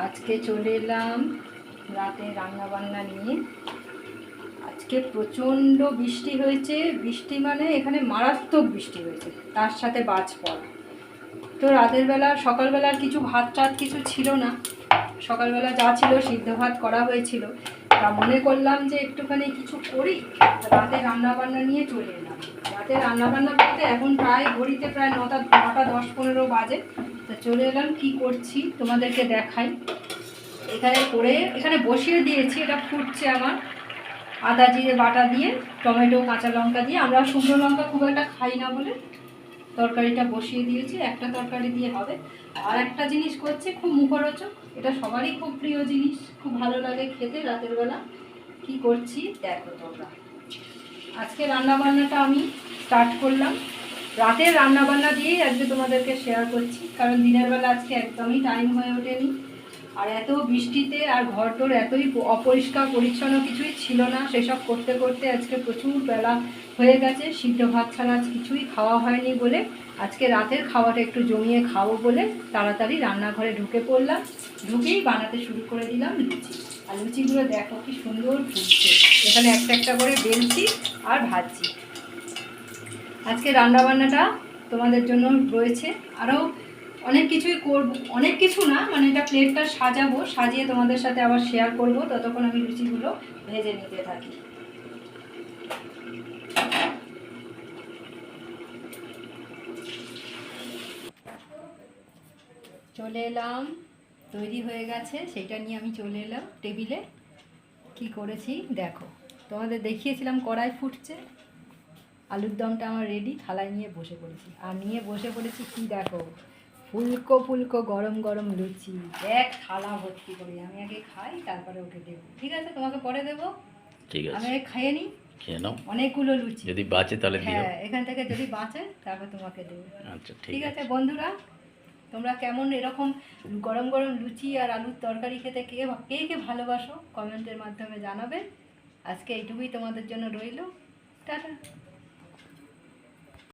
আজকে চলে এলাম রাতে রান্না বান্না নিয়ে। আজকে প্রচণ্ড বৃষ্টি হয়েছে, বৃষ্টি মানে এখানে মারাত্মক বৃষ্টি হয়েছে, তার সাথে বাজ পড়া। তো রাতের বেলা সকালবেলার কিছু ভাত টাত কিছু ছিল না, সকালবেলা যা ছিল সিদ্ধ ভাত করা হয়েছিল। তা মনে করলাম যে একটুখানি কিছু করি, রাতে রান্না বান্না নিয়ে চলে এলাম। রাতে রান্না বান্না করতে এখন প্রায় ঘড়িতে প্রায় 9টা 10-15 বাজে। তা চলে এলাম, কি করছি তোমাদেরকে দেখাই। এখানে বসিয়ে দিয়েছি, এটা ফুটছে আমার। আদা জিরে বাটা দিয়ে, টমেটো কাঁচা লঙ্কা দিয়ে, আমরা শুকনো লঙ্কা খুব একটা খাই না বলে তরকারিটা বসিয়ে দিয়েছি। একটা তরকারি দিয়ে হবে। আর একটা জিনিস করছে খুব মুখরোচক, এটা সবারই খুব প্রিয় জিনিস, খুব ভালো লাগে খেতে রাতের বেলা। কি করছি দেখো তোমরা। আজকে রান্নাবান্নাটা আমি স্টার্ট করলাম, রাতের রান্নাবান্না দিয়েই আজকে তোমাদেরকে শেয়ার করছি, কারণ দিনের বেলা আজকে একদমই টাইম হয়ে ওঠেনি। আর এত বৃষ্টিতে আর ঘরটোর এতই অপরিষ্কার পরিচ্ছন্ন কিছুই ছিল না, সেসব করতে করতে আজকে প্রচুর বেলা হয়ে গেছে। সিদ্ধ ভাত ছাড়া আজ কিছুই খাওয়া হয়নি বলে আজকে রাতের খাওয়াটা একটু জমিয়ে খাবো বলে তাড়াতাড়ি রান্নাঘরে ঢুকে পড়লাম। ঢুকেই বানাতে শুরু করে দিলাম লুচি। আর লুচিগুলো দেখো কি সুন্দর ফুটছে, এখানে একটা একটা করে বেলছি আর ভাজছি। আজকে রান্নাবান্নাটা তোমাদের জন্য রয়েছে, আরও অনেক কিছুই করব, অনেক কিছু না, মানে এটা প্লেটটা সাজাবো, সাজিয়ে তোমাদের সাথে আবার শেয়ার করব। ততক্ষণ আমি লুচিগুলো ভেজে নিতে থাকি। চলে এলাম, তৈরি হয়ে গেছে, সেটা নিয়ে আমি চলে এলাম টেবিলে। কি করেছি দেখো, তোমাদের দেখিয়েছিলাম কড়াই ফুটছে, আলুর দমটা আমার রেডি, থালায় নিয়ে বসে পড়েছি। আর নিয়ে বসে পড়েছি কি দেখো, ফুলকো ফুলকো গরম গরম লুচি, এক থালা ভর্তি করে। আমি আগে খাই, তারপরে ওকে দেবো, ঠিক আছে? তোমাকে পরে দেবো, ঠিক আছে, আমি আগে খাইয়ে নিই। খেয়ে নাও। অনেকগুলো লুচি, যদি বাঁচে তাহলে দিও। হ্যাঁ, এখান থেকে যদি বাঁচে তারপর তোমাকে দেবো। আচ্ছা, ঠিক আছে বন্ধুরা, তোমরা কেমন এরকম গরম গরম লুচি আর আলুর তরকারি খেতে কে কে কে ভালোবাসো কমেন্টের মাধ্যমে জানাবে। আজকে এইটুকুই তোমাদের জন্য রইলো, টাটা।